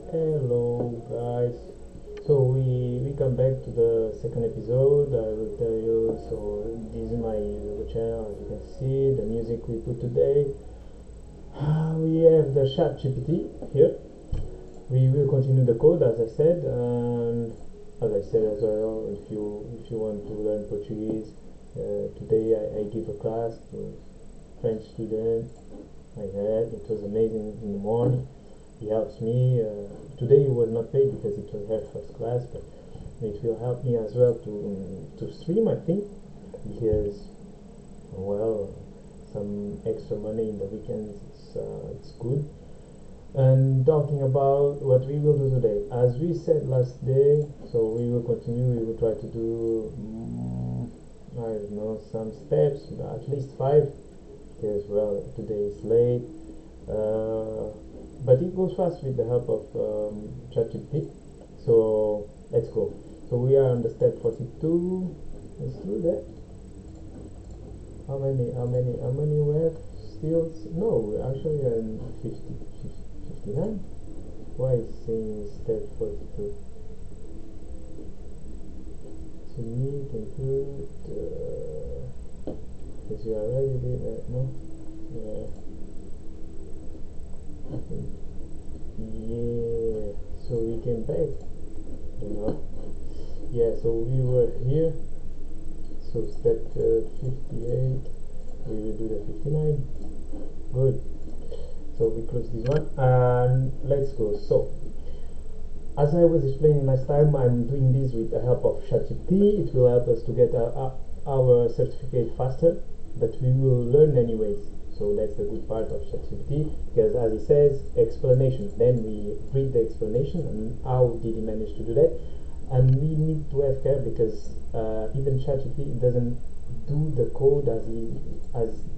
Hello guys. So we come back to the second episode. I will tell you. So this is my YouTube channel. As you can see, the music we put today. We have the ChatGPT here. We will continue the code as I said, and as I said as well. If you want to learn Portuguese, today I give a class to French student. It was amazing in the morning. He helps me. Today he was not paid because it was her first class, but it will help me as well to stream, I think, because well, some extra money in the weekends, it's good. And talking about what we will do today, as we said last day, so we will continue. We will try to do I don't know, some steps, at least 5, because well, today is late. But it goes fast with the help of ChatGPT. So let's go. So we are on the step 42. Let's do that. How many we have still? No, we're actually on 59. Why is saying step 42? So me can put because you already did that, no? Yeah. Yeah, so we came back, yeah, so we were here, so step 58, we will do the 59. Good. So we close this one and let's go. So as I was explaining last time, I'm doing this with the help of ChatGPT. It will help us to get our certificate faster, but we will learn anyways. So that's the good part of ChatGPT, because as it says, explanation. Then we read the explanation and how did he manage to do that. And we need to have care because even ChatGPT doesn't do the code as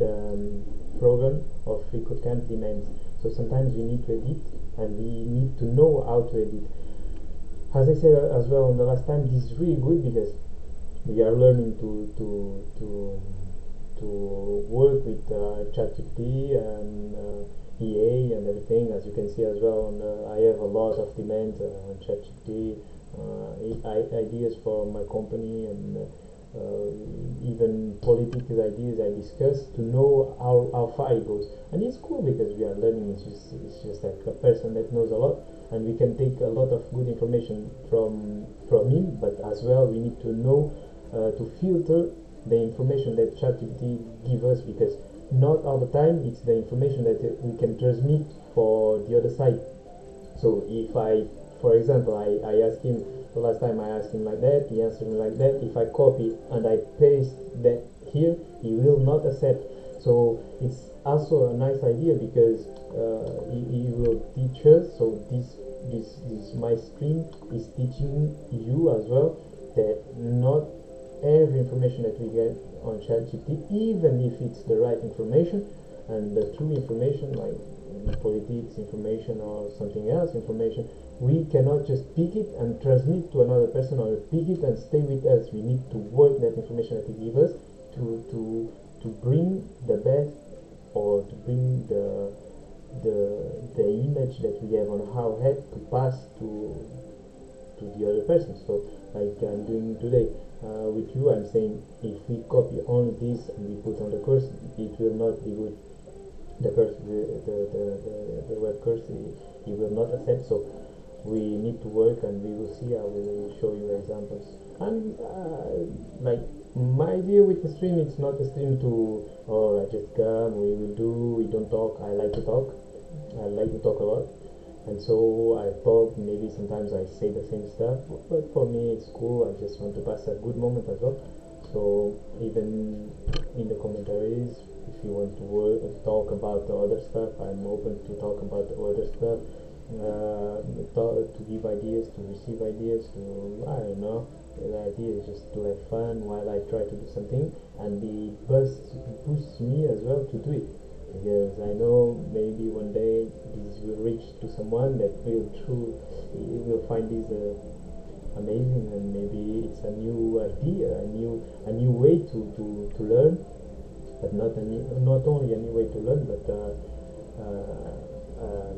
the program of FreeCodeCamp demands. So sometimes we need to edit and we need to know how to edit. As I said as well on the last time, this is really good because we are learning to work with ChatGPT and EA and everything. As you can see as well, I have a lot of demands on ChatGPT, ideas for my company, and even political ideas I discuss to know how far it goes. And it's cool because we are learning. It's just like a person that knows a lot, and we can take a lot of good information from him. But as well, we need to know to filter the information that ChatGPT give us, because not all the time it's the information that we can transmit for the other side. So if for example, I asked him the last time, I asked him like that, he answered me like that. If I copy and I paste that here, he will not accept. So it's also a nice idea because he will teach us. So this my stream is teaching you as well that not every information that we get on ChatGPT, even if it's the right information and the true information, like politics information or something else information, we cannot just pick it and transmit to another person or pick it and stay with us. We need to work that information that he gives us to bring the best, or to bring the image that we have on our head to pass to the other person. So like I'm doing today with you, I'm saying if we copy only this and we put on the course, it will not be good. The course, the web course, he will not accept. So we need to work, and we will see. I will show you examples. And like my idea with the stream, it's not a stream to I just come, we don't talk. I like to talk. I like to talk a lot. And so I talk, maybe sometimes I say the same stuff, but for me it's cool. I just want to pass a good moment as well. So even in the commentaries, if you want to talk about the other stuff, I'm open to talk about the other stuff, to give ideas, to receive ideas, to, I don't know, the idea is just to have fun while I try to do something, and it boosts me as well to do it. Because I know maybe one day this will reach to someone that will find this amazing, and maybe it's a new idea, a new way to learn, but not only a new way to learn, but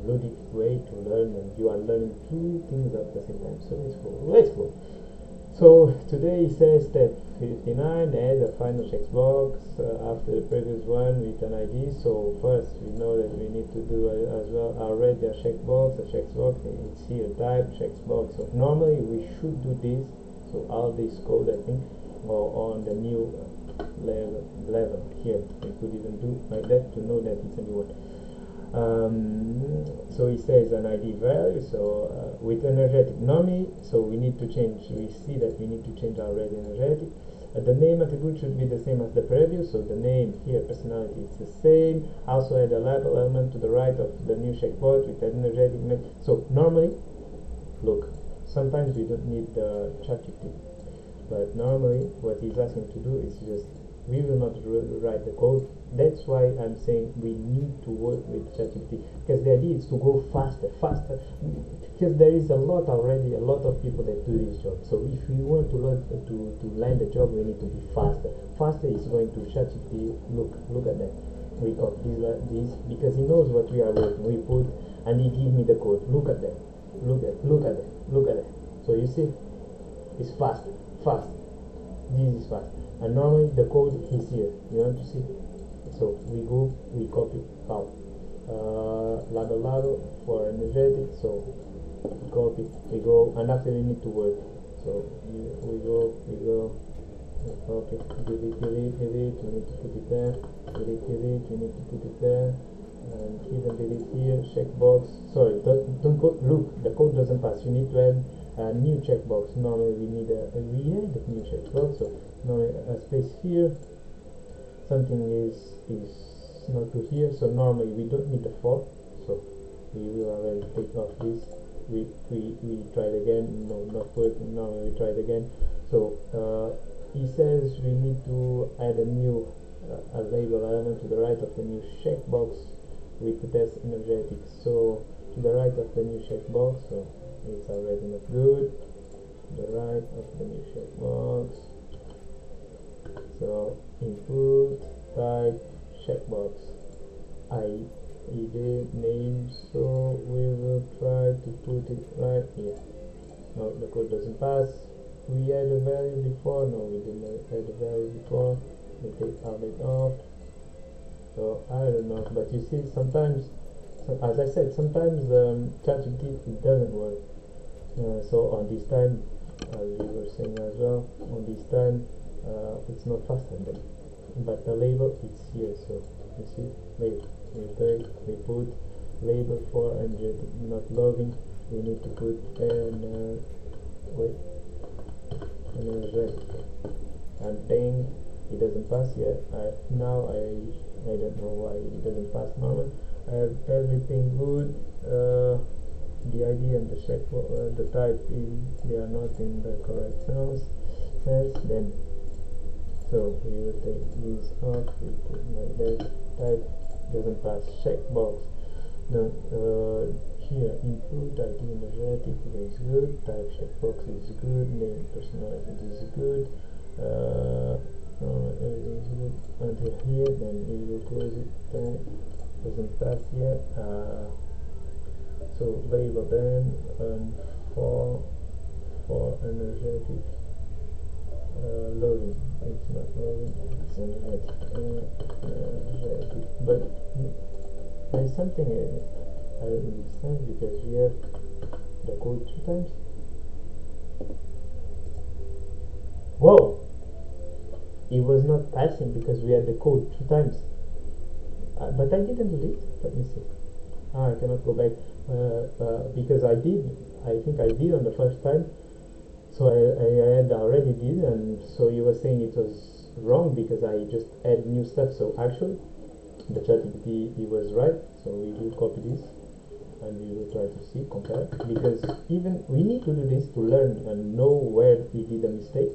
logic way to learn, and you are learning two things at the same time. So let's go. So today it says step 59, add a final checkbox after the previous one with an ID. So first we know that we need to do as well already a checkbox. It's here, type checkbox. So normally we should do this. So all this code I think, or on the new level here we could even do like that to know that it's a new one. So it says an ID value, so with energetic normally, so we need to change, we see that we need to change already energetic. The name attribute should be the same as the previous, so the name here, personality, is the same. Also add a label element to the right of the new checkbox with energetic name. So normally, look, sometimes we don't need the ChatGPT, but normally what he's asking to do is just, we will not write the code. That's why I'm saying we need to work with ChatGPT, because the idea is to go faster, because there is a lot of people that do this job. So if we want to learn to land the job, we need to be faster. Faster is going to ChatGPT. Look at that. We copy this because he knows what we are working. We put and he give me the code. Look at that. Look at that. So you see, it's fast. This is fast. And normally the code is here. You want to see? So we copy out label for energetic. So we go, and after we need to work. So we go, copy, delete. We need to put it there. Delete. We need to put it there. And even delete here. Checkbox. Sorry, don't go. Look, the code doesn't pass. You need to add a new checkbox. Normally we need a new checkbox. So normally a space here. Something is not good here. So normally we don't need the for. So we will already take off this. We try it again. No, not working. Normally we try it again. So he says we need to add a new a label element to the right of the new checkbox with the test energetic. So to the right of the new checkbox. So it's already not good. The right of the new checkbox. So input type checkbox ID name. So we will try to put it right here. No, the code doesn't pass. We had a value before. No, we didn't add a value before. We take all it off. So I don't know, but you see, sometimes, as I said, sometimes ChatGPT it doesn't work. So on this time, as we were saying as well, on this time it's not fast enough. But the label is here. So you see, label. We put label for energetic not logging. We need to put energetic, and dang, it doesn't pass yet. I don't know why it doesn't pass normally. I have everything good. The ID and the type they are not in the correct cells. Then so we will take this off. We put like that. Type doesn't pass. Checkbox. No, here input ID energetic is good. Type checkbox is good. Name personality is good. Everything is good until here. Then we will close it. Doesn't pass yet. So label then for energetic loading. It's not loading. It's energetic. But there's something I don't understand, because we have the code 2 times. Whoa! It was not passing because we had the code 2 times. But I didn't do this. Let me see. I cannot go back because I think I did on the first time. So I had already did, and so you were saying it was wrong because I just add new stuff. So actually, the ChatGPT it was right. So we will copy this, and we will try to see, compare, because even we need to do this to learn and know where we did a mistake.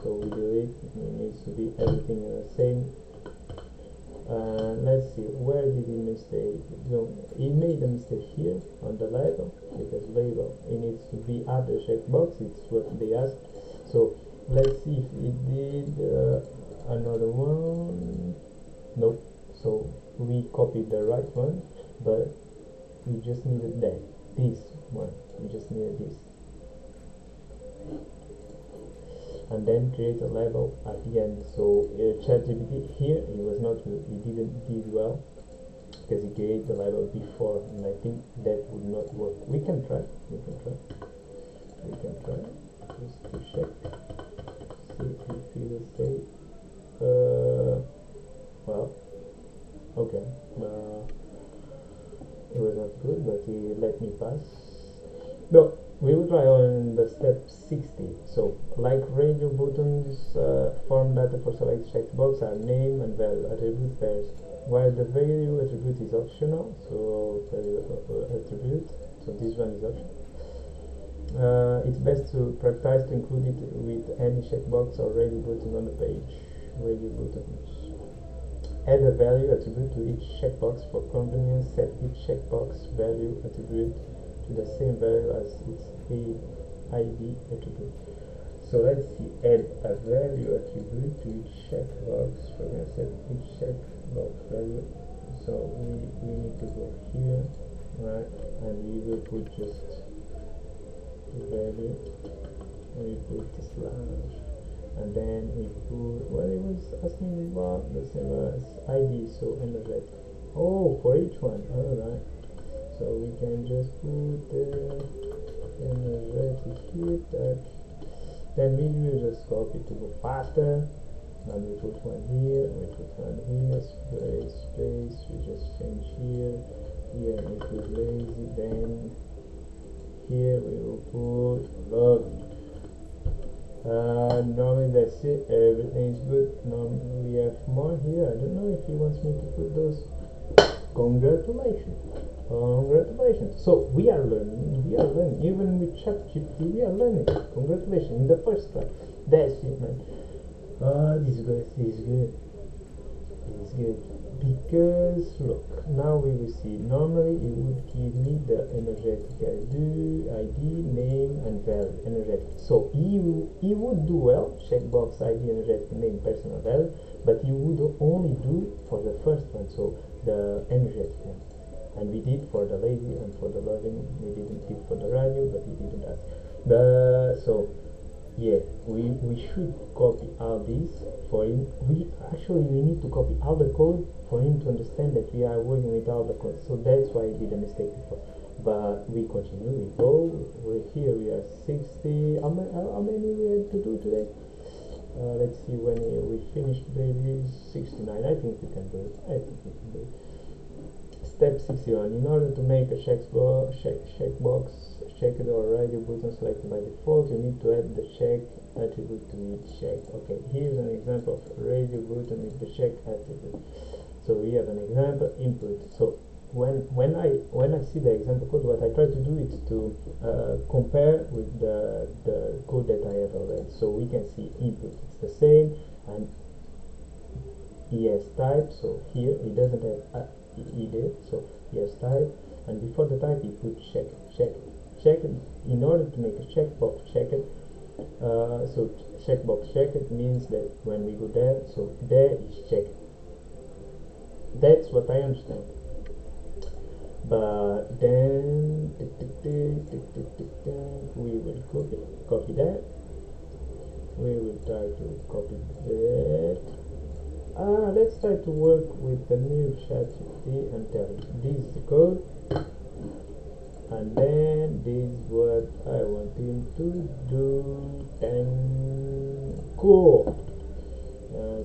So we do it. It needs to be everything the same. Let's see, where did he mistake? So he made a mistake here on the label, because label it needs to be at the checkbox. It's what they asked. So let's see if he did another one. Nope. So we copied the right one, but we just needed that, this one, we just needed this, and then create a label at the end. So ChatGPT here, he was not, he didn't did well because he gave the label before, and I think that would not work. We can try just to check, see if he will say well, okay, it was not good, but he let me pass. No, we will try on the step 60. So, like radio buttons, form data for select checkbox are name and value attribute pairs, while the value attribute is optional. So, value attribute, so this one is optional. It's best to practice to include it with any checkbox or radio button on the page. Radio buttons. Add a value attribute to each checkbox. For convenience, set each checkbox value attribute to the same value as its ID attribute. So let's see, add a value attribute to each checkbox. We're going to set each checkbox value. So we need to go here, right, and we will put just value, we put the slash, and then we put what it was asking me about, the same as ID, so energetic. Oh, for each one, alright. So we can just put the energetic here, that. Then we will just copy to go faster, and we put one here, we put one here, space, we just change here, we put lazy, then here we will put love. Normally that's it, everything is good. Normally we have more here. I don't know if he wants me to put those. Congratulations. So we are learning, even with ChatGPT we are learning. Congratulations, in the first try. That's it, man. This is good. Because look, now we will see. Normally it would give me the energetic ID, name and value, energetic. So he would do well, checkbox ID, energetic, name, personal value, but he would only do for the first one, so the energetic one. And we did for the lazy and for the loving. We didn't did for the radio, but he didn't ask. So yeah, we should copy all these for him. We need to copy all the code for him to understand that we are working with all the code. So that's why I did a mistake before. But we continue, we go. We're here, we are 60. How many we had to do today? Let's see, when we finish today is 69. I think we can do it. Step 61. In order to make a checkbox, checked or radio button selected by default, you need to add the check attribute to each check. Okay, here's an example of radio button with the check attribute. So we have an example input. So when I see the example code, what I try to do is to compare with the code that I have already. So we can see input, it's the same, and ES type. So here it doesn't have ED, so ES type, and before the type you put check. In order to make a checkbox check it, so checkbox check it means that when we go there, so there is check. That's what I understand. But then we will copy that. We will try to copy that. Let's try to work with the new ChatGPT and tell him this is the code, and then this is what I want him to do. Then cool.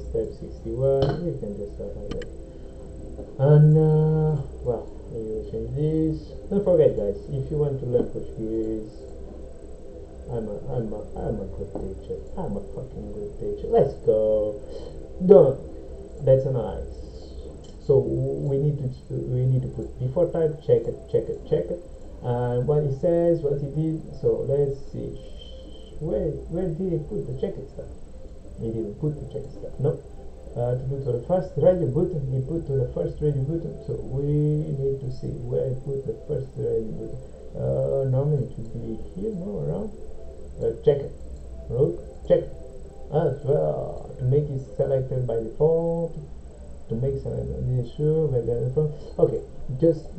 Step 61. We can just start like that. And well, we will change this. Don't forget, guys, if you want to learn Portuguese, I'm a good teacher. I'm a fucking good teacher. Let's go. Don't. That's nice. So we need to put before type check it. And what he says, what he did. So let's see. Where did he put the check it stuff? He didn't put the check it stuff. No. To do to the first radio button, he put to the first radio button. So we need to see where he put the first radio button. Normally it should be here, no, around. Check it. Look, check it. As well, to make it selected by default, to make selected sure by the default. Okay, just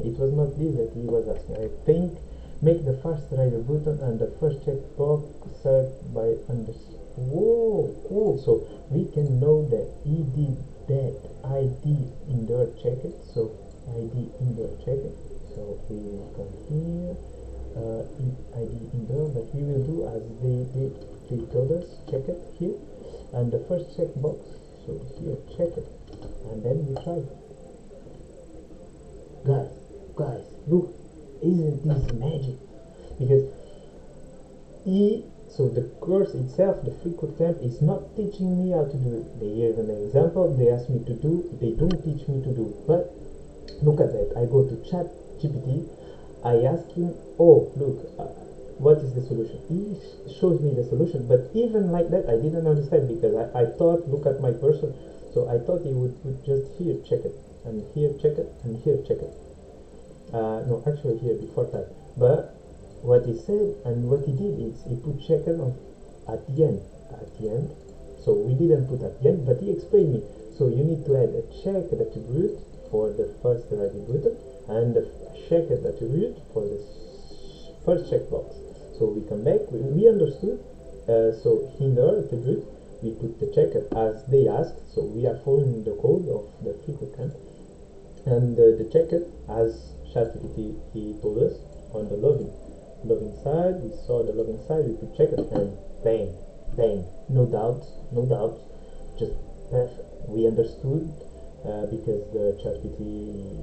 It was not this that he was asking. I think make the first rider button and the first checkbox set by under. Whoa, cool. So we can know that he did that ID indoor check it. So ID indoor check it. So we will come here. ID indoor, but we will do as they told us. Check it here, and the first checkbox. So here, check it, and then we try. Guys, look, isn't this magic? Because so the course itself, the free code camp, is not teaching me how to do it. They give an example, they ask me to do, they don't teach me to do. But look at that, I go to ChatGPT, I ask him, oh look, what is the solution? He shows me the solution, but even like that I didn't understand, because I thought, look at my person, so I thought he would put just here check it, and here check it, and here check it. No, actually here before that. But what he said and what he did is he put check it on at the end. So we didn't put at the end, but he explained me. So you need to add a check attribute for the first attribute and a check attribute for the first checkbox. So we come back, we understood. So in the attribute we put the checker as they asked, so we are following the code of the free code camp, and the checker as ChatGPT he told us on the login side. We saw the login side, we could check it, and bang, no doubts, just perfect. We understood because the ChatGPT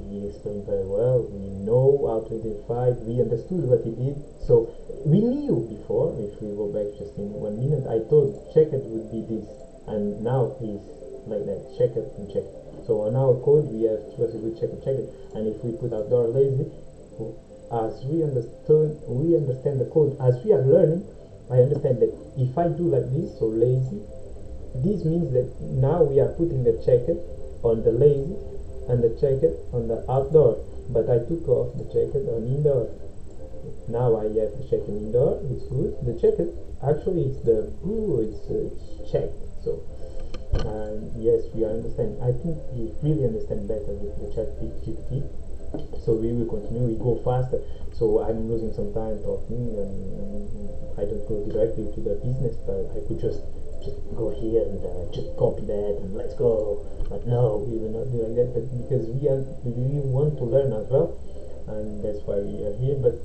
he explained very well. We know how to identify it. We understood what he did, so we knew before. If we go back just in 1 minute, I told check it would be this, and now he's like that, check it and check it. So on our code we have specifically check it, and if we put outdoor lazy, as we understand the code as we are learning, I understand that if I do like this, so lazy, this means that now we are putting the checker on the lazy and the checker on the outdoor, but I took off the checker on indoor. Now I have the checker indoor, it's good. The checker actually it's the blue, it's checked. So yes, we understand. I think we really understand better with the ChatGPT. So we will continue, we go faster. So I'm losing some time talking, and I don't go directly to the business, but I could just go here and just copy that and let's go. But no, we will not do like that, but because we want to learn as well, and that's why we are here. But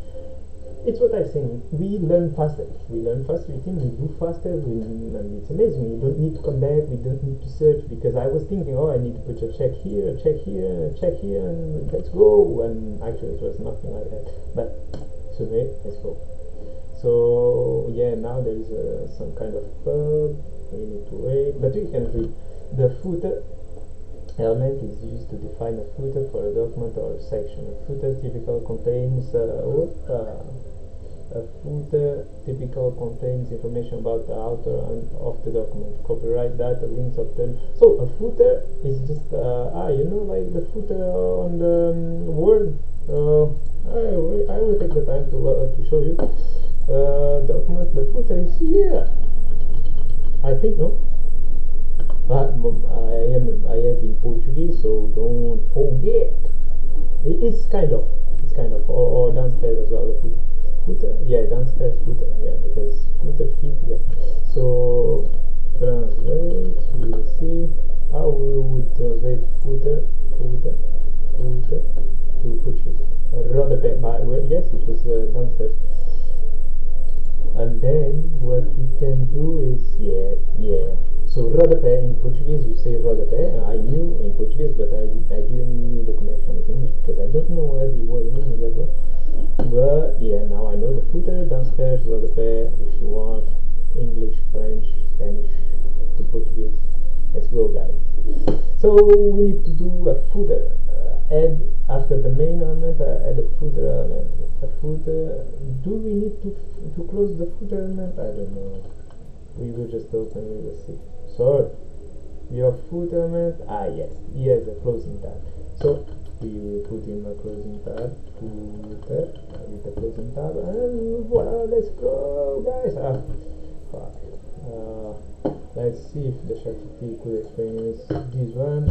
it's what I'm saying, we learn faster. We think we do faster, and it's amazing. We don't need to come back, we don't need to search, because I was thinking, oh, I need to put a check here, a check here, a check here, and let's go. And actually it was nothing like that. But so let's go. So yeah, now there is some kind of bug. We need to wait, but we can read. The footer element is used to define a footer for a document or a section. A footer typically contains information about the author and of the document, copyright data, links of them. So a footer is just like the footer on the Word. I will take the time to show you. Document. The footer is here. I think no. I have in Portuguese, so don't forget. It's kind of, or downstairs as well. The footer, yeah, downstairs footer, yeah, because footer fit, yeah. So translate. We will see how we would translate footer to Portuguese. Rodapé, yes, it was downstairs. And then what we can do is yeah. So rodapé in Portuguese, you say rodapé. I knew in Portuguese, but I didn't know the connection with English because I don't know every word in English as well. But yeah, now I know the footer, downstairs, rodapé. If you want English, French, Spanish to Portuguese, let's go, guys. So we need to do a footer. Add after the main element, add a footer element. A footer. Do we need to close the footer element? I don't know. We will just open. We will see. So your footer element. Yes, he has a closing tab. So we will put in a closing tab. Footer with the closing tab, and voila! Let's go, guys. Fuck. Let's see if the ChatGPT could explain this one.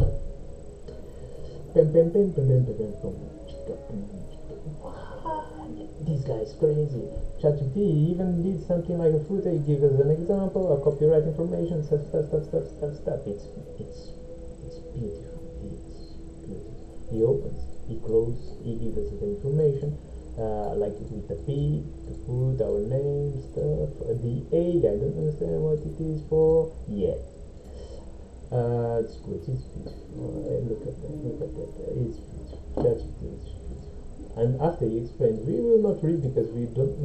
This guy is crazy. ChatGPT even did something like a footer. He gives us an example of copyright information, stuff. It's beautiful. It's beautiful. He opens, he closes, he gives us the information. Like with the P to put our name, stuff. The A, I don't understand what it is for yet. It's good. It's beautiful. Look at that. It's beautiful. ChatGPT is beautiful. And after he explains, we will not read because we don't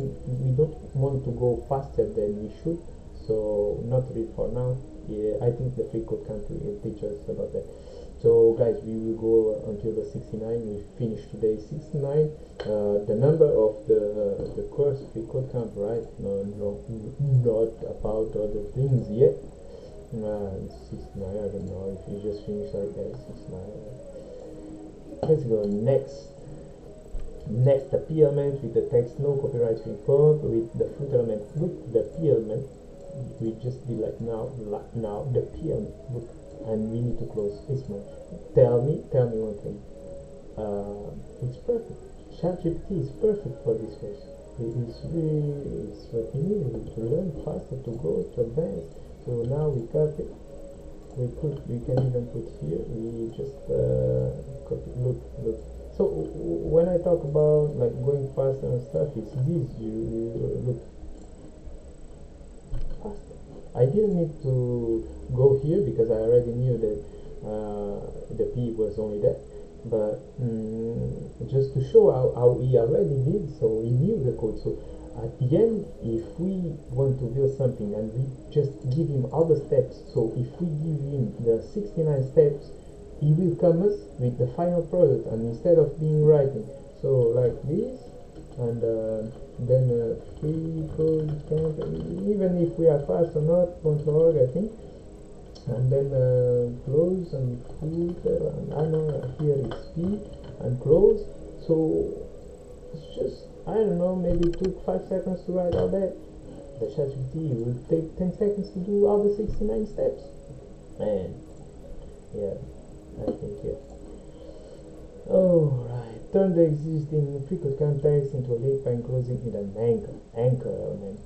want to go faster than we should. So not read for now. Yeah, I think the free code camp will teach us about that. So guys, we will go until the 69. We finished today 69. The number of the course free code camp, right? No, not about other things yet. 69. I don't know if you just finish like that. 69. Let's go next the P element with the text no copyright free code with the fruit element. Look, the P element we just did like now the P element. Look, and we need to close this much. Tell me one thing. It's perfect. ChatGPT is perfect for this course. It's what we need to learn faster, to go to advance. So now we copy. We can even put here. We just copy. Look. So when I talk about like going faster and stuff, it's this. You look faster. I didn't need to go here because I already knew that the P was only that. But just to show how he already did, so he knew the code. So at the end, if we want to build something and we just give him all the steps, so if we give him the 69 steps, he will come us with the final product, and instead of being writing so like this and then free code camp, even if we are fast or not, .org I think, and then close and footer, and I know here is P and close. So it's just, I don't know, maybe it took 5 seconds to write all that. The ChatGPT will take 10 seconds to do all the 69 steps. Man, yeah, I think yeah. Alright, turn the existing free code context into a link by enclosing in an anchor element.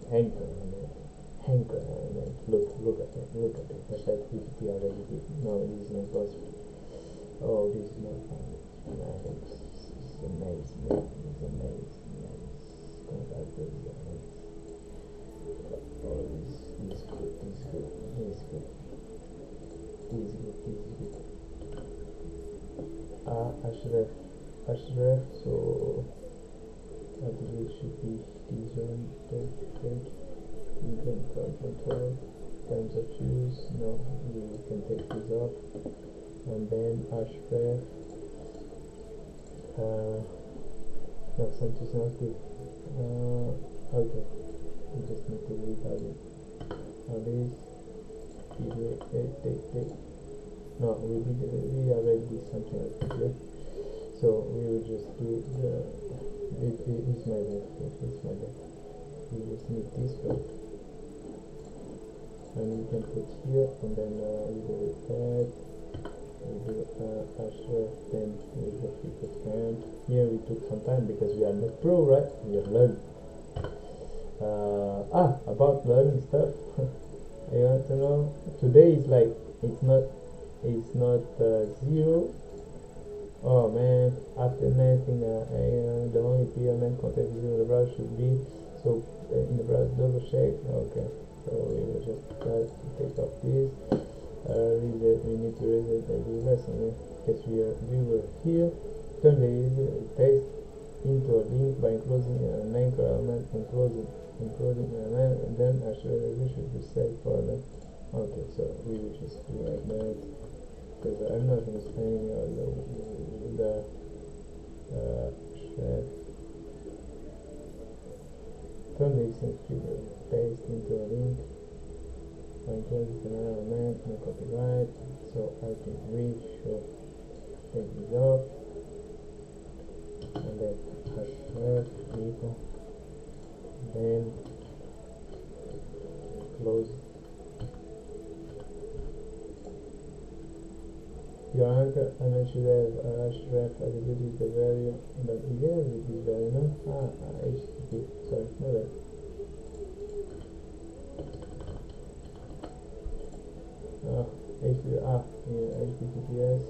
Look at that. The ChatGPT already did. No, this is not possible. Oh, this is not fun. It's amazing. It's amazing. Contact is amazing. Oh, this is good. Href, so I believe it should be this one. You can control times of use. No, you can take this off, and then href. No, something's not good. Okay, we just need to read all this. No, we already did something like this, yeah? So we will just do it's my bad. We just need this one, and we can put here, and then we do that. We do href, then we do free code camp. Here we took some time because we are not pro, right? We are learning. About learning stuff. I want to know. Today is like it's not 0. Oh man, after anything, the only element context is in the browser should be, so in the browser double check. Okay, so we will just try to take off this. We need to reset the lesson because we were here. Turn the text into a link by enclosing an anchor element, enclosing an element, and then actually we should be set for the. Okay, so we will just do like that because I'm not understanding the chef. Turn the existing figure paste into a link by enclosing an element, no copyright. So I think we should take this off, and then href equal, then close. your anchor, and I should have attributed the value, but here with this value, no? HTTP, sorry, my bad. HTTPS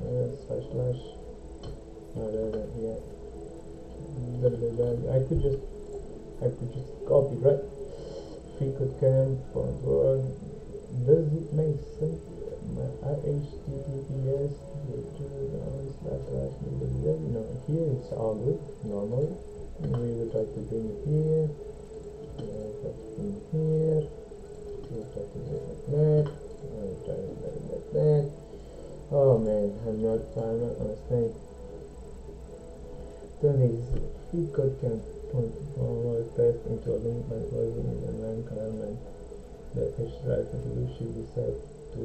// yeah, I could just copy, right? freecodecamp.org. Does it make sense? My HTTPS // no, here it's all good normally. We will try to bring it here, here, we will try to do it like that, I'll try to do it like that. Oh man, I'm not understanding. Then is freecodecamp test into a link by closing in a line command. The HTTP attribute should be set to.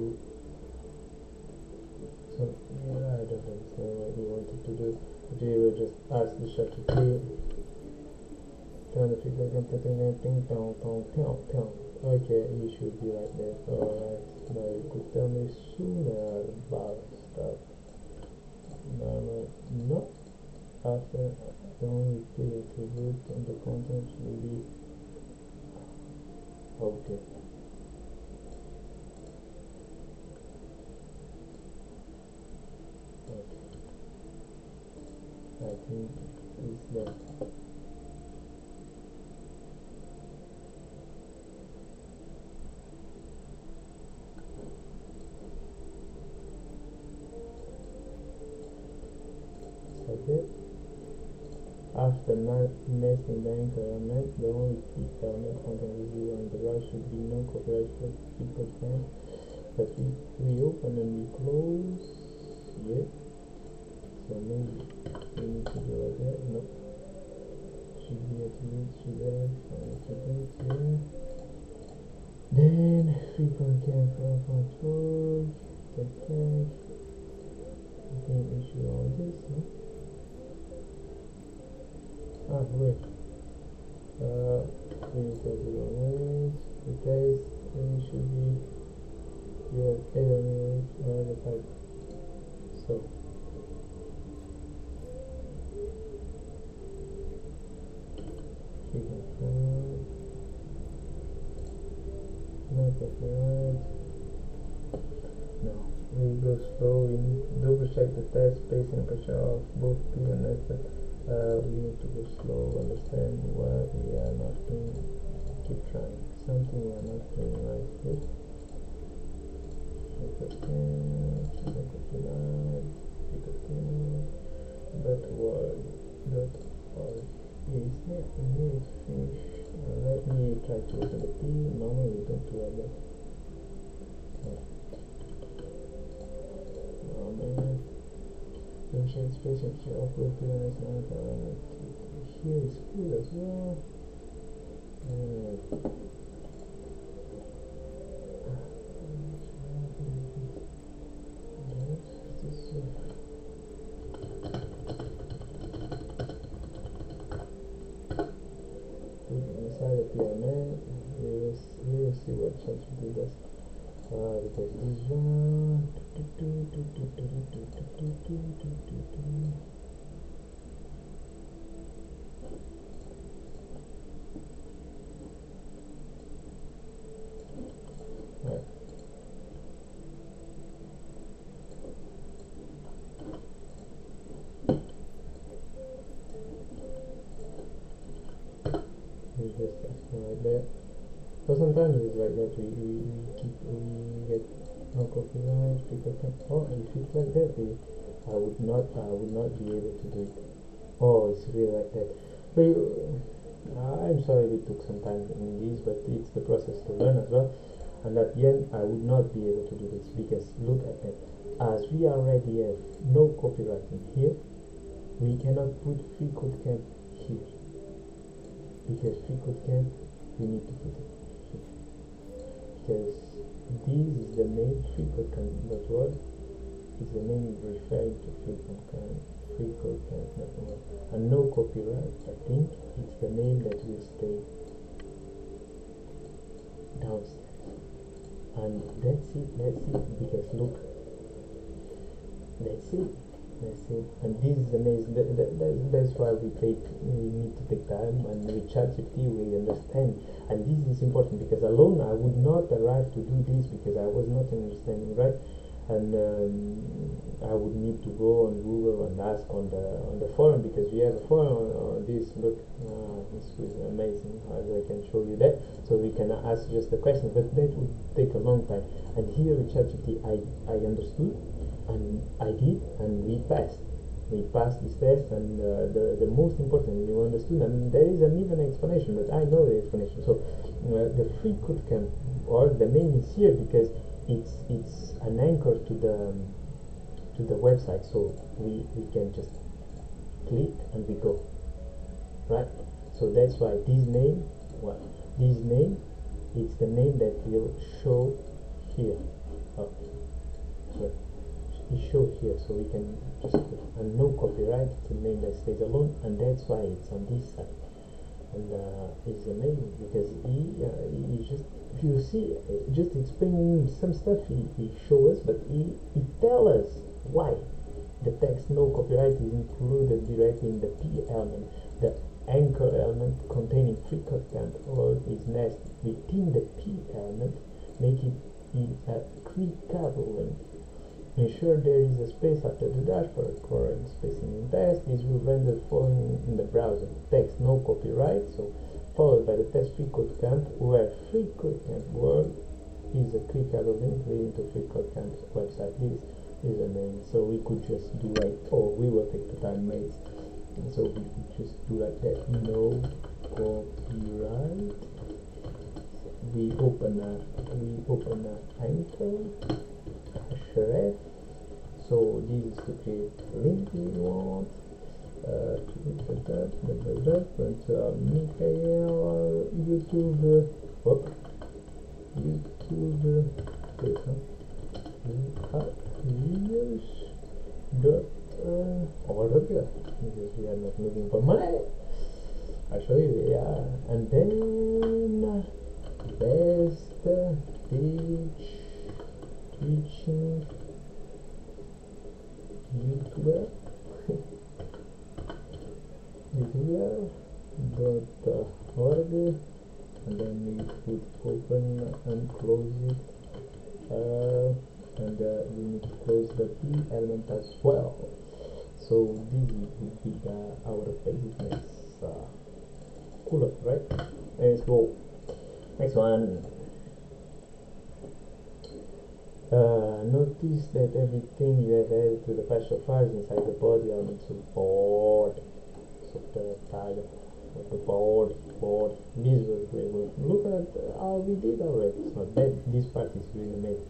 So yeah, I don't understand what we wanted to do. We will just ask the shot to play. Turn the freecodecamp okay, he should be like that. Alright, now you could tell me sooner about stuff. No. After the only key attribute on the content will be okay. I think it's that. Okay. After nesting the anchor element, the only key element content is zero, and the right should be no copyright for freecodecamp. But we open and we close. Yeah. So maybe we need to do like that. No. Should be attribute, should have attribute, yeah. Then freecodecamp.org. Check. I think we should all this, no? Wait. We test it on the test, and it should be, yeah, error the type. So, no copyright. No, we go slow. We need to double check the test spacing and pressure of both P and S. We need to go slow, understand what we are not doing, keep trying. Something we are not doing right here. freecodecamp.word.org is there. Here it's finished. Let me try to open the P. Normally we don't do that. Oh man. Don't share space and share upload to the next one. Here is full as well. Inside the PMA, we will see what ChatGPT does. Because this one. Right. We just like that. So sometimes it's like that. We get no copyright. People can. Oh, if it's like that, I would not be able to do it. Oh, it's really like that. But I'm sorry we took some time in this, but it's the process to learn as well. And at the end, I would not be able to do this because look at that. As we already have no copyright in here, we cannot put freecodecamp here because freecodecamp we need to put it here because this is the name freecodecamp.org is the name referring to freecodecamp.org, and no copyright. I think it's the name that will stay downstairs, and that's it because look, That's it. That's it. And this is amazing. That's why we need to take time, and with ChatGPT we understand. And this is important because alone I would not arrive to do this because I was not understanding, right? And I would need to go on Google and ask on the forum, because we have a forum on this. Look, this was amazing. As I can show you that, so we can ask just the question, but that would take a long time. And here with ChatGPT, I understood, and I did, and we passed. We passed this test, and the most important, you understood, and there is an even explanation, but I know the explanation. So the free code camp, or the name is here because it's an anchor to the website, so we can just click and we go, right? So that's why this name, well, this name, it's the name that will show here. Oh, sorry. It shows here, so we can just put, and no copyright, it's a name that stays alone, and that's why it's on this side. And it's amazing because he just, you see, just explaining some stuff he show us, but he tell us why the text no copyright is included directly in the P element, the anchor element containing free content, or is nested within the P element, make it in a clickable link. Ensure there is a space after the dash for a correct spacing in text. This will render the following in the browser. Text no copyright, so followed by the test free code camp, where free code camp word is a clickable link leading to free code camp's website. This is amazing. So we could just do like, oh, we will take the time, mates. And so we could just do like that. No copyright. We open a anchor. Href. So this is to create a link we want. And Michael YouTube. Whoop. YouTube. Videos. Order because we are not looking for money. I'll show you, yeah. And then best page teaching YouTuber YouTuber.org, and then we could open and close it, and we need to close the P element as well. So this would be our basicness. Cool, right? Let's go. Next one. Notice that everything you have added to the partial files inside the body element, so board, so the title of the board, this was great. Look at how we did already. It's not bad. This part is really made.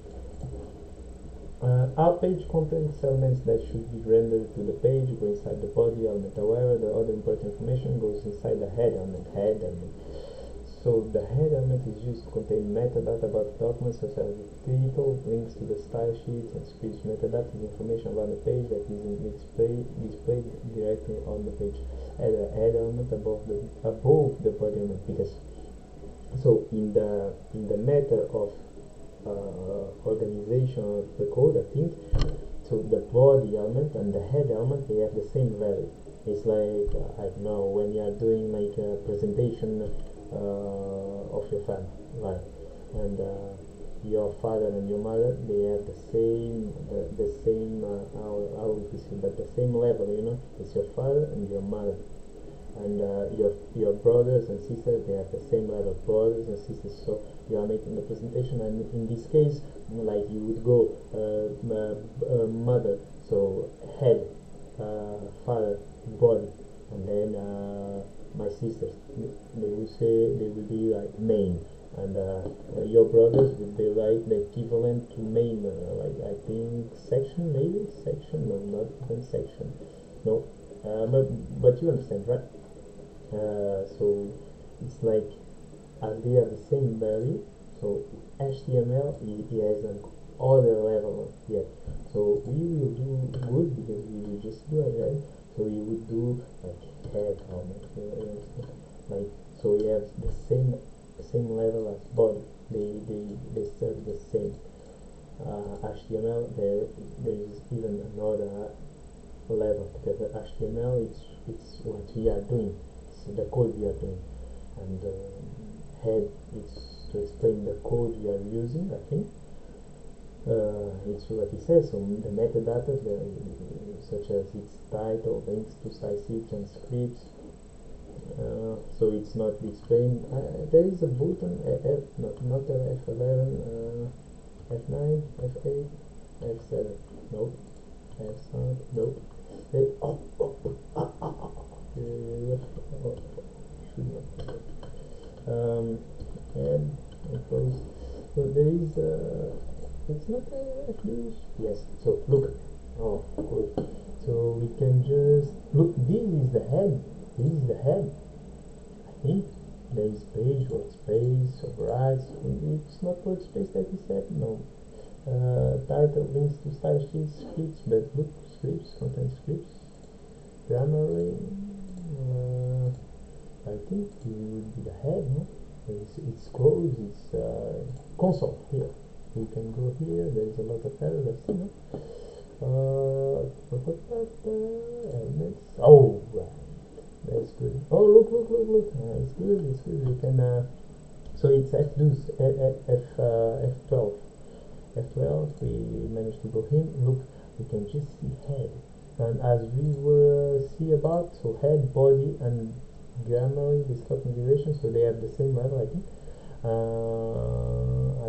Our page contains elements that should be rendered to the page go inside the body element. However, the other important information goes inside the head element. So the head element is used to contain metadata about documents such as the title, links to the style sheets, and scripts. Metadata is information about the page that is displayed directly on the page. Add a head element above the body element, because so in the matter of organization of the code, I think, so the body element and the head element, they have the same value. It's like I don't know, when you are doing like a presentation of your family, right? And your father and your mother, they have the same how would you say, but the same level, you know. It's your father and your mother, and your brothers and sisters, they have the same level, brothers and sisters. So you are making the presentation, and in this case, like you would go mother, so head, father, body, and then my sisters, they will be like main, and your brothers would be like the equivalent to main, like I think section, maybe section, no, not even section, no, but you understand, right? So it's like as they have the same value. So HTML it has an other level yet. So we will do good because we will just do it, right? So you would do like head helmet, like, so you have the same level as body. They serve the same. HTML, there is even another level, because the HTML, it's what we are doing, it's the code we are doing, and head, it's to explain the code we are using, I think. It's what it says, so the metadata, such as its title, links to site sheets and scripts. So it's not explained. There is a button, not F11, F9, F8, F7, nope, F7, nope. Should not. And close. So there is it's not a F yes. So look, oh good. So we can just look. This is the head. This is the head. I think there is page, workspace, overrides. It's not workspace that we said. No. Title, links to style sheets, scripts, but look, scripts, content scripts, Grammarly. I think it would be the head, no? It's closed, it's console here. You can go here, there is a lot of errors, no? Elements. Oh, right. That's good. Oh, look. It's good. You can, so it's F12. F12, we managed to go in. Look, we can just see head. And as we were see about, so head, body, and Grammarly, desktop configuration, so they have the same level, I think.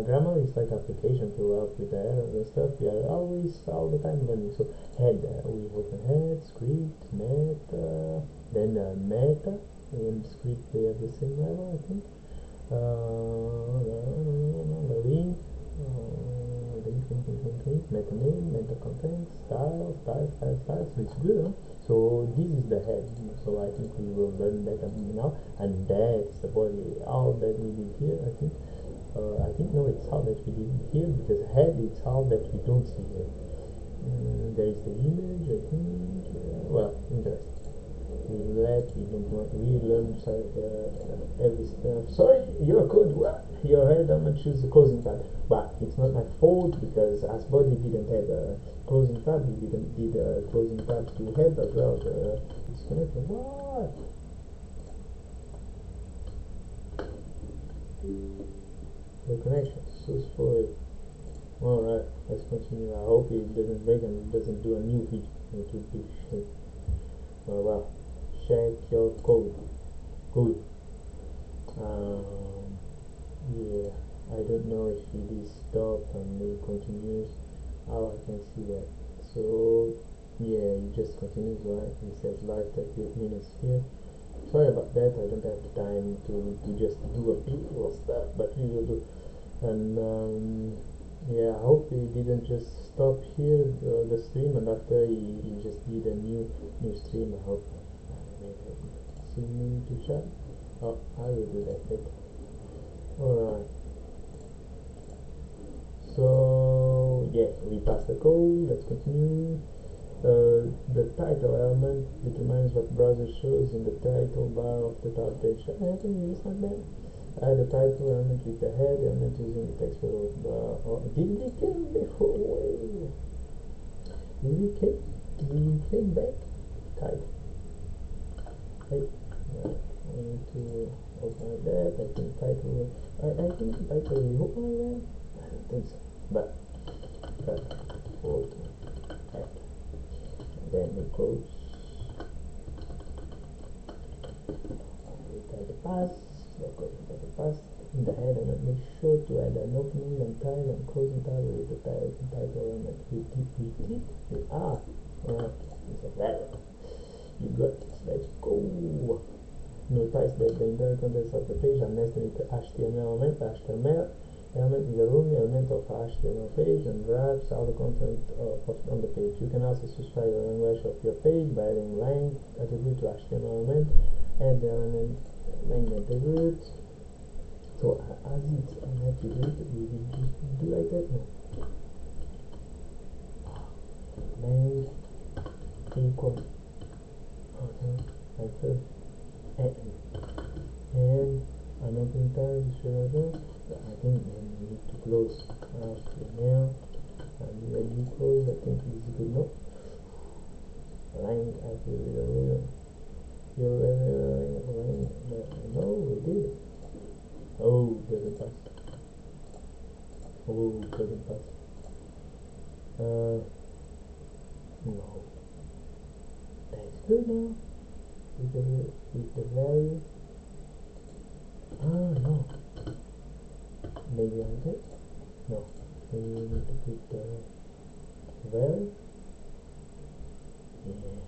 Grammarly is like application to help with the errors and stuff. We are always all the time learning. So head, we open head, script, meta, then meta and script, they have the same level, I think. Link, meta name, meta content, style. So it's good, huh? So this is the head. So I think we will learn that now, and that's the body. All that we did here, I think no, it's all that we did here, because head, it's all that we don't see here. There is the image, I think. Well, interesting. We learn every stuff. Sorry, your code, what? Your head, I'm gonna choose the closing tab. But it's not my fault, because as body didn't have a closing tab, we didn't did a closing tab to head as well. It's connected. What? The connection successfully. Alright, let's continue. I hope it doesn't break and doesn't do a new video. It would be shit. Oh well. Check your code. Good. Yeah, I don't know if it is stopped and it continues. How I can see that. So yeah, it just continues, right? It says live 38 minutes here. Sorry about that, I don't have time to just do a beautiful stuff, but we will do. And yeah, I hope he didn't just stop here the stream, and after he just did a new stream. I hope. Zoom into chat. Oh, I will do that later. Alright. So yeah, we passed the code. Let's continue. The title element determines what browser shows in the title bar of the top page. I think it's not bad. Add the title element with the head element using the text field. Did we came before? Did we came back? Title. Hey, I need to open that. I think title. I think title will open like that. I don't think so. But open. Then we close. Complete the pass. The pass. In the head element, make sure to add an opening and title and closing title with the title element. We did. It's a better. You got this. Let's go. Notice that the entire contents of the page are nested with the HTML element. HTML element is a room element of HTML page and wraps all the content on the page. You can also specify the language of your page by adding lang attribute to HTML element. Add the element lang attribute. So as it's an attribute, we will just do like that. No. Lang equal. Okay. Like this. And an opening tag, I think we need to close HTML And when we close, I think it's good, no? Line, I feel no, we did it. Oh, doesn't pass. Oh, doesn't pass. No. That's good now. With the value. No. Maybe on that? No. Maybe we need to put the value. Yeah.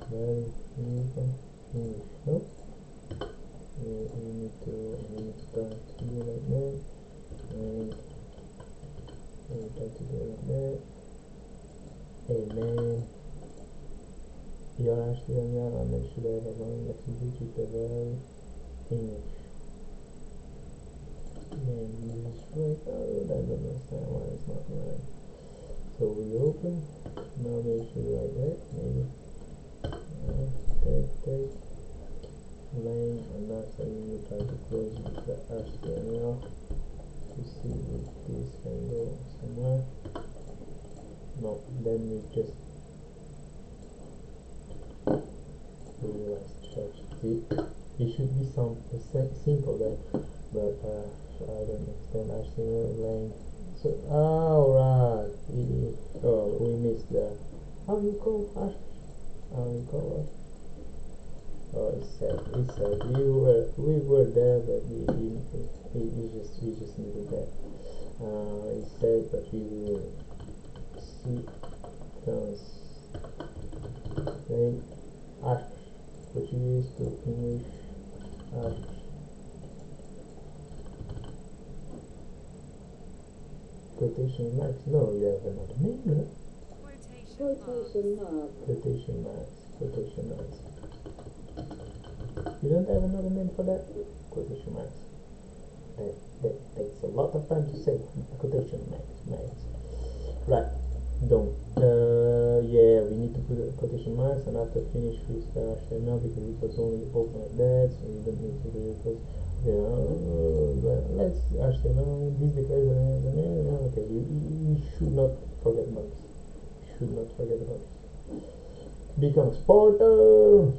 Value English. No? We need to start here like that. And we try to do like that. Hey man. Your HTML, and make sure that I have a line that is with the value English. Man, this is right. Oh, that doesn't understand why it's not right. So we open. Now make sure like that. Maybe. Take line, and that's how you try to close with the HTML to see if this can go somewhere. No, then we just realize church. See, it should be some simple there, but I don't understand HTML line. So alright, oh, we missed the how you call hash? How you call it? Oh, it's sad. It's sad. We were there, but we just needed that. It's sad, but we will see translate ash Portuguese to English. Ash. Quotation marks. No, you have another name, no? Quotation marks. You don't have another name for that? Quotation marks. That takes a lot of time to say. Quotation marks. Right. Don't. Yeah, we need to put quotation marks, and after finish with HTML because it was only open like that, so we don't need to do it because let's HTML. This declares okay. You should not forget about this. Should not forget about this. Become a sporter.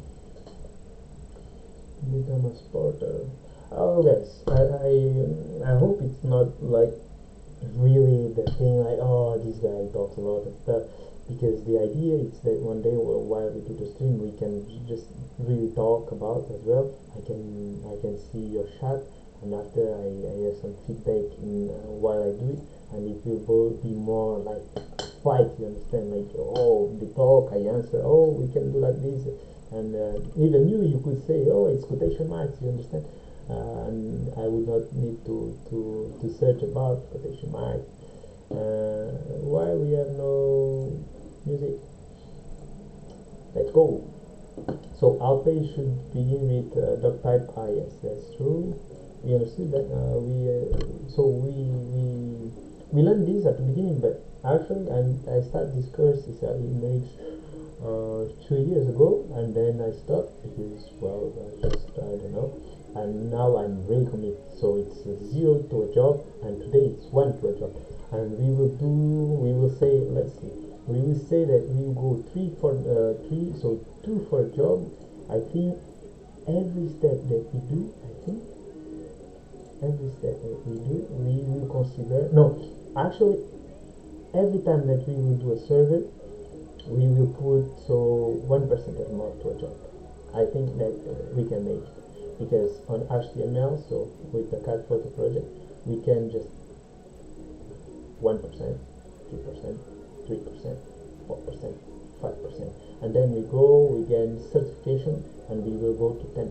Become a sporter. Oh guys, I hope it's not like really the thing like, oh, this guy talks a lot and stuff, because the idea is that one day while we do the stream we can just really talk about as well. I can see your chat, and after I have some feedback in while I do it, and it will both be more like fight, you understand, like, oh, they talk, I answer, oh, we can do like this, and even you could say, oh, it's quotation marks, you understand, and I would not need to search about quotation marks. Why we have no music? Let's go. So our page should begin with doc type. Yes, that's true. We understood that. We learned this at the beginning, but actually I started this course is image 2 years ago, and then I stopped because, well, I don't know, and now I'm really committed. So it's 0 to a job, and today it's 1 to a job, and we will say, let's see, we will say that we will go 3 for 3, so 2 for a job. I think every step that we do, we will consider, no, actually every time that we will do a survey, we will put so 1% more to a job. I think that we can make it, because on HTML, so with the cat photo project, we can just 1%, 2%, 3%, 4%, 5%, and then we get certification, and we will go to 10%,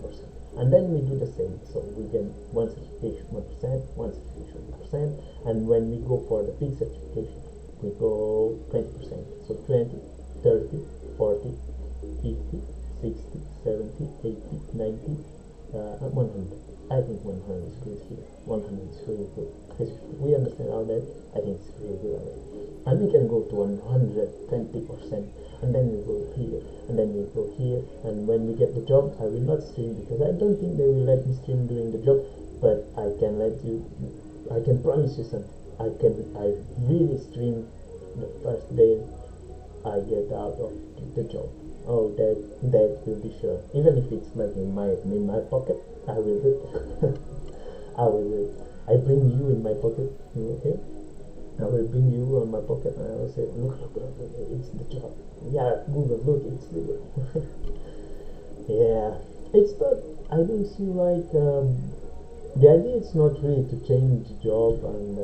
and then we do the same. So we get one certification 1%, one certification 1%, and when we go for the big certification, we go 20%. So 20, 30, 40, 50, 60, 70, 80, 90, 100. I think 100 is good here. 100 is really good. Because we understand all that. I think it's really good already. And we can go to 120%, and then we go here, and then we go here, and when we get the job, I will not stream because I don't think they will let me stream during the job, but I can promise you something. I really stream the first day I get out of the job. Oh, that will be sure. Even if it's like in my pocket, I will do it. I will do it. I bring you in my pocket. Okay. I will bring you on my pocket and I will say, look, it's the job. Yeah, Google, look, it's the yeah. It's not. I don't see like the idea. It's not really to change the job and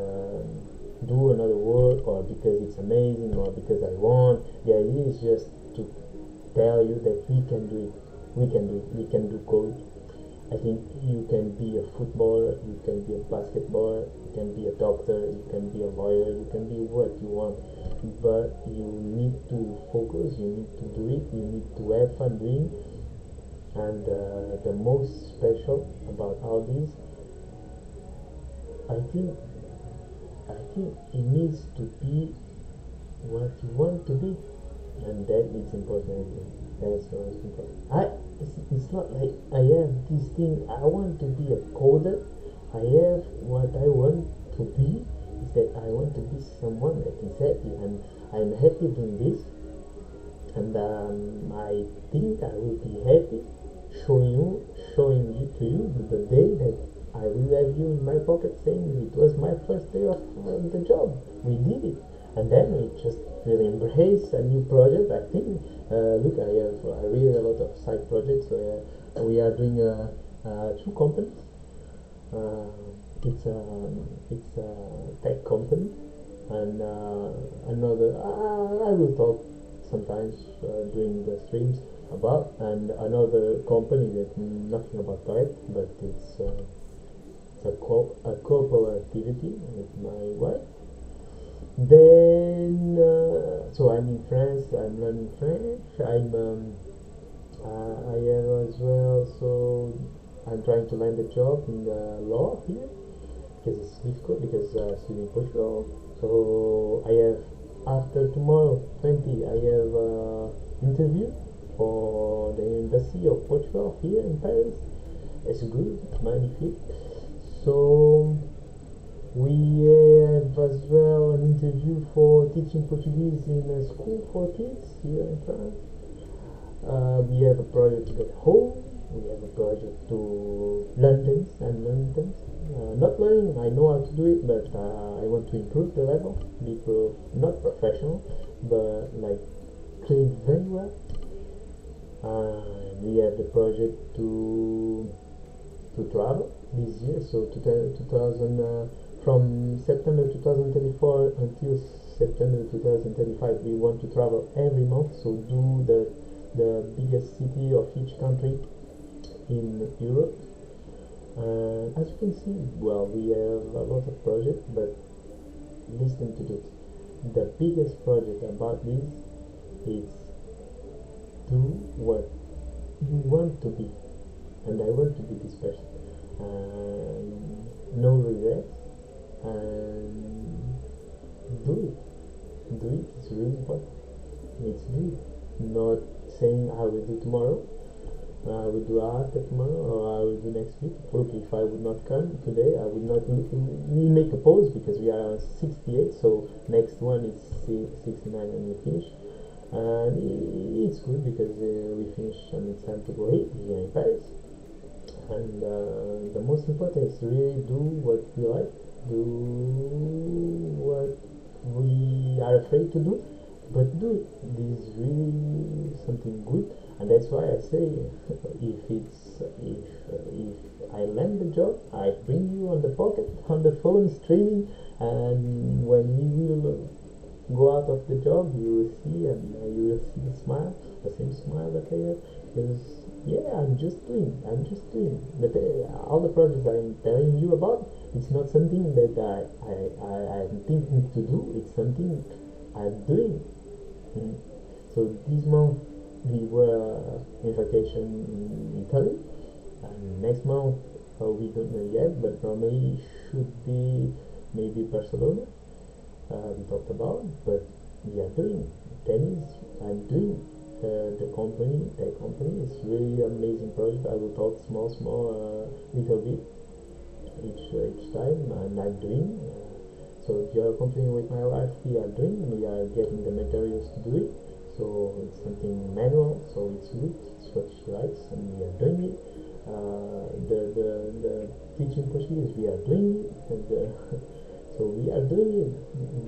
do another work or because it's amazing or because I want. The idea is just to tell you that we can do it. We can do it. We can do code. I think you can be a footballer, you can be a basketballer, you can be a doctor, you can be a lawyer, you can be what you want. But you need to focus, you need to do it, you need to have fun doing. And the most special about all this, I think, I think it needs to be what you want to be, and that is important. That's most important. It's not like I have this thing. I want to be a coder. I have what I want to be. Is that I want to be someone that is happy, and I'm happy doing this. And I think I will be happy showing you to you the day that I will have you in my pocket saying it was my first day of the job. We did it, and then we just really embrace a new project. I think. Look, I really a lot of side projects. We are doing two companies. Uh, it's a tech company, and another. I will talk sometimes during the streams about, and another company that nothing about tech, but it's a couple activity with my wife. Then, so I'm in France. I'm learning French. I have as well. So I'm trying to land a job in the law here because it's difficult because still in Portugal. So I have after tomorrow 20. I have interview for the embassy of Portugal here in Paris. It's good, magnifique. So we have as well an interview for teaching Portuguese in a school for kids here in France. We have a project to get home. We have a project to learn things and learn things. Not learning, I know how to do it, but I want to improve the level. Be not professional, but like train very well. We have the project to travel this year, so 2000. From September 2024 until September 2035, we want to travel every month, so do the biggest city of each country in Europe. As you can see, well, we have a lot of projects, but listen to this. The biggest project about this is do what you want to be, and I want to be this person. No regrets. And do it. It's really important. It's do it. Not saying I will do tomorrow, I will do after tomorrow, or I will do next week. Look, if I would not come today, I would not. We make a pause because we are on 68, so next one is 69 and we finish. And it's good because we finish and it's time to go here in Paris. And the most important is to really do what we like. Do what we are afraid to do, but do it. This is really something good, and that's why I say if I land the job, I bring you on the pocket, on the phone, streaming, and when we will go out of the job, you will see, and you will see the smile, the same smile that I have, because yeah, I'm just doing, but all the projects I'm telling you about, it's not something that I'm thinking to do, it's something I'm doing. So this month we were in vacation in Italy, and next month we don't know yet, but normally should be maybe Barcelona. We talked about, but we are doing tennis. I'm doing the company is really amazing project. I will talk small little bit each time, and I'm doing. So So you're continuing with my life. We are getting the materials to do it. So it's something manual, so it's good. It's what she likes, and we are doing it. The teaching procedures, we are doing it, and so we are doing it.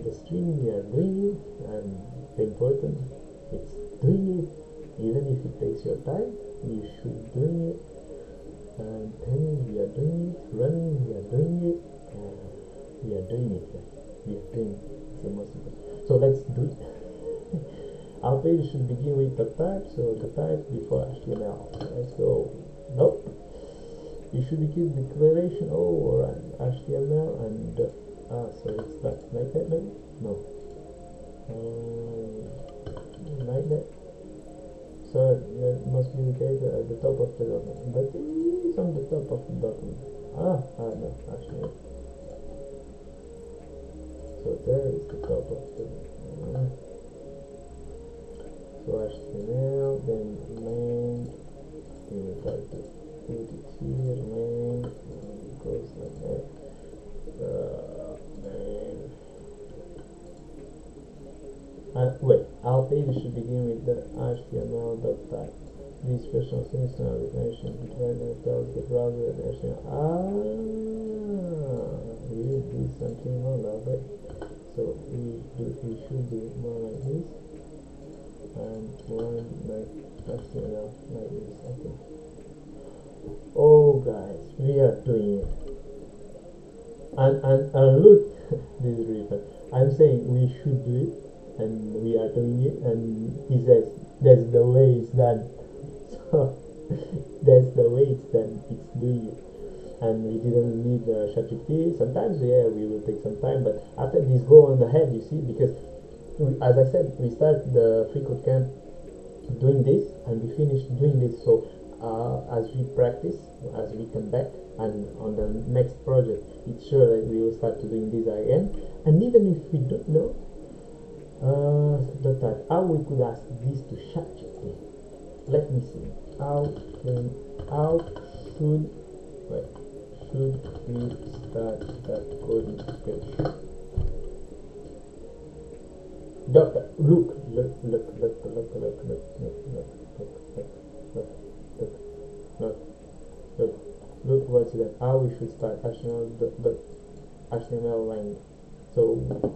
The streaming, we are doing it, and the important, it's doing it. Even if it takes your time, you should doing it. And tennis, we are doing it. Running, we are doing it. We are doing it. We are doing it. It's the most important. So let's do it. Our page should begin with the type. So the type before HTML. Let's go. Nope. You should begin declaration. Oh, alright. HTML and so it's that like that maybe? No. Like that. So that must be located at the top of the document. But it is on the top of the document. No, actually. So there is the top of the so HTML, then main, we will try to put it here, main, goes like that, main. Wait, our page should begin with the HTML.type. This special system definition between tells the browser and HTML. We did something wrong that way. So we should do more like this, and one like HTML like this, I think. Oh guys, we are doing it. And look, this is really fun. I'm saying we should do it, and we are doing it, and he says that's the way it's done. So that's the way it's done. It's doing it. And we didn't need ChatGPT. Sometimes, yeah, we will take some time, but after this go on the head, you see, because as I said, we start the free code camp doing this, and we finish doing this. So as we practice, as we come back, and on the next project, it's sure that we will start doing this again. And even if we don't know the type, how we could ask this to ChatGPT. Let me see. How should we start that coding page? Doctor, look, what's that? How we should start HTML line. So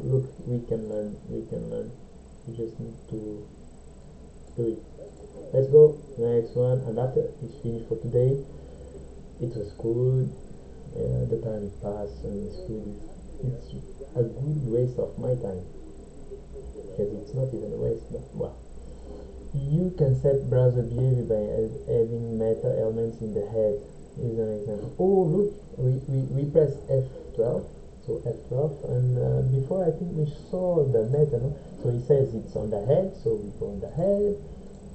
look, we can learn. We just need to do it. Let's go next one, and after it's finished for today. It was good. The time passed, and it's good. It's a good waste of my time, because it's not even a waste, but well. You can set browser behavior by adding meta elements in the head. Is an example. Oh look, we press F12, so F12, and before I think we saw the meta, no? So it says it's on the head, so we go on the head.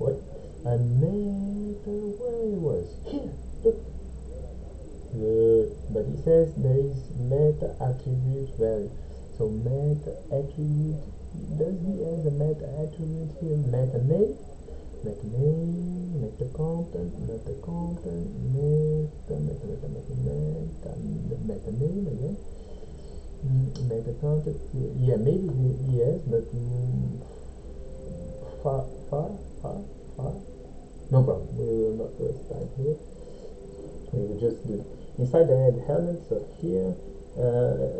What? And meta, where it was? Here, look. Good, but it says there is meta attribute value. So meta attribute, does he have the meta attribute here? Meta name, meta content, meta name again. Meta content, yeah, maybe yes, but far. No problem. We will not waste time here. We will just do it. Inside the head helmet, so here,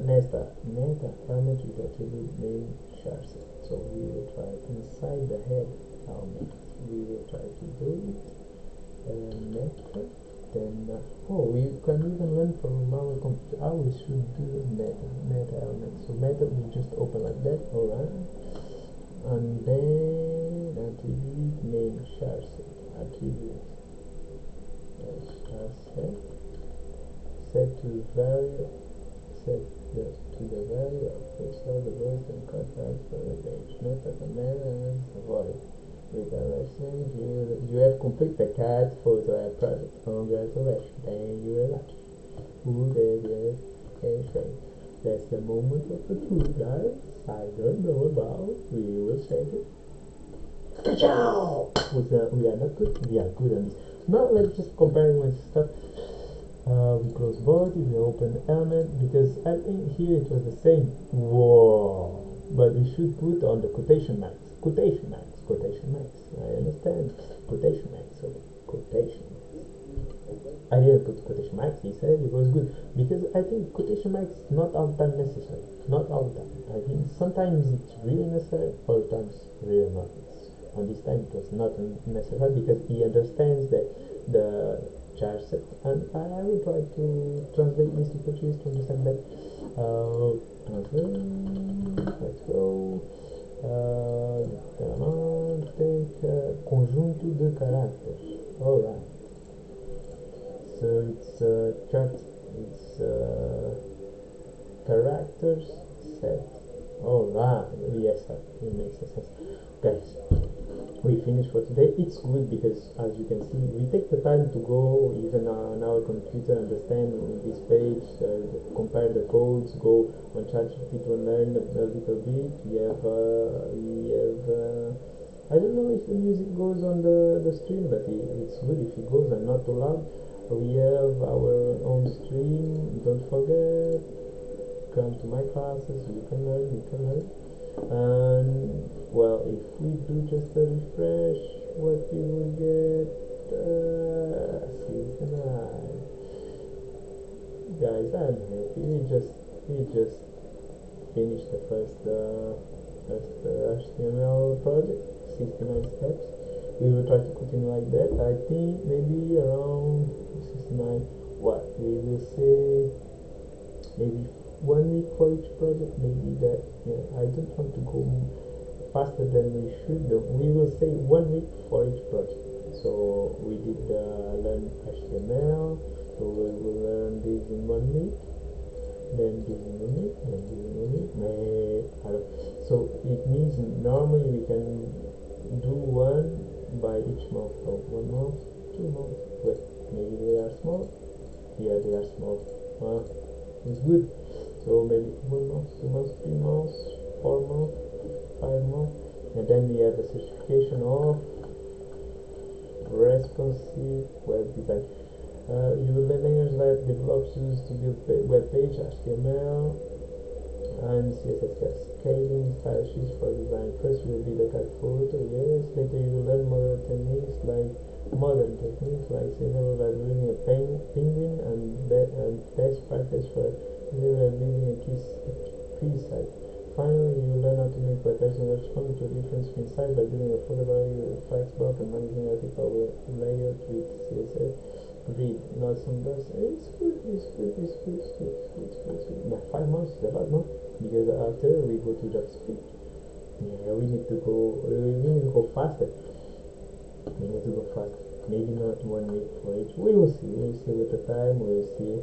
meta helmet with attribute name char set. So we will try inside the head helmet. We will try to do it. Meta. Then we can even learn from our computer how we should do meta element. So meta we just open like that. Alright. And then attribute name char set. Attribute char set to value, to the value of pixel, the birth and contrast for the page. Meta command and void. With our things, you have complete the CAD photo app project. Congratulations, and you are lucky. Who did it? Okay, that's the moment of the truth, guys. I don't know about. We will check it. We are not good. We are good on this. Now let's just compare with stuff. We close body, we open element, because I think here it was the same. Whoa! But we should put on the quotation marks. Quotation marks. Quotation marks. I understand. Quotation marks. So quotation marks. I didn't put quotation marks. He said it was good because I think quotation marks not all the time necessary. Not all the time. I think sometimes it's really necessary. Other times really not. And this time it was not necessary because he understands that the charge set, and I will try to translate this to Portuguese to understand that. Let's go. Take conjunto de caracteres. Alright. So it's chart. It's characters set. Alright. Yes, it makes sense. Guys, we finished for today. It's good because, as you can see, we take the time to go even on our computer, understand this page, compare the codes, go on ChatGPT to learn a little bit. I don't know if the music goes on the stream, but it's good if it goes and not too loud. We have our own stream. Don't forget, come to my classes. You can learn. And well, if we do just a refresh, what we will get, season 9. Guys, I'm happy. We just finished the first HTML project, 69 steps. We will try to continue like that. I think maybe around 69. What we will say, maybe 1 week for each project. Maybe that. Yeah, I don't want to go faster than we should. We will say 1 week for each project. So we did learn HTML. So we will learn this in 1 week. Then this in 1 week. Then this in 1 week. So it means normally we can do one by each month. So 1 month, 2 months. Wait, maybe they are small. Yeah, they are small. It's good. So maybe 1 month, 2 months, 3 months, 4 months, 5 months, and then we have a certification of responsive web design. You will learn language that develops use to build web page, HTML, and CSS cascading style sheets for design. First you will build a cat photo, yes. Later you will learn modern techniques like building a penguin and best practice for building a key site. Finally, you will learn how to make websites and respond to different screen size by building a photo gallery, Flexbox, and managing article layout with CSS grid, nuts and dots. It's good. But 5 months is a lot, no? Because after we go to JavaScript, yeah, we need to go faster. We need to go fast. Maybe not 1 week for each. We will see. We will see with the time. We will see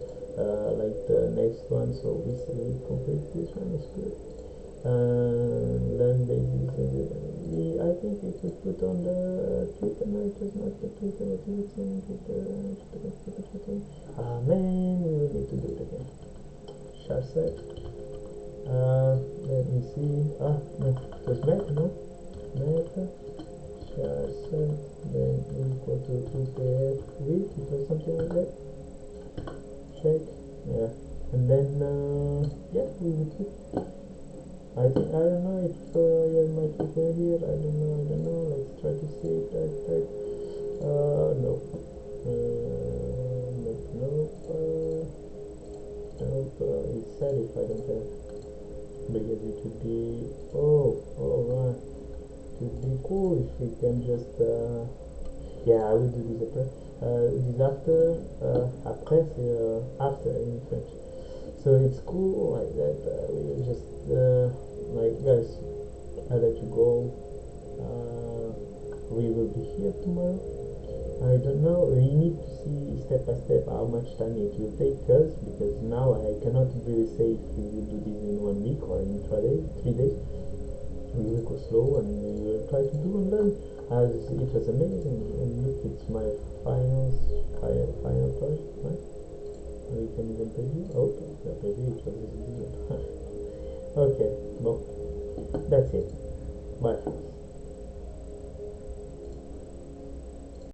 like the next one. So we see we complete this one. It's good. Learn basics. I think we could put on the Twitter. No, it was not the Twitter. What is it saying? Twitter. Ah man, we will need to do it again. Share set. Let me see. No, it was meta, no? Meta. Share set. Then equal to UTF width. It was something like that. Check. Yeah. And then yeah, we will keep. I don't know if you might be here. I don't know. Let's try to see it. Type. Nope. Nope. It's sad if I don't have, because it would be. Right. It would be cool if we can just. Yeah, I will do this after. This after. Après, c'est after in French. So it's cool like that. We will just like, guys, I'll let you go. We will be here tomorrow. I don't know. We need to see step by step how much time it will take us, because now I cannot really say if we will do this in 1 week or in 3 days. We will go slow and we will try to do and learn. As it was amazing. And look, it's my final project, right? We can even preview. Oh, the preview, it was this one. Okay, well, that's it. Bye.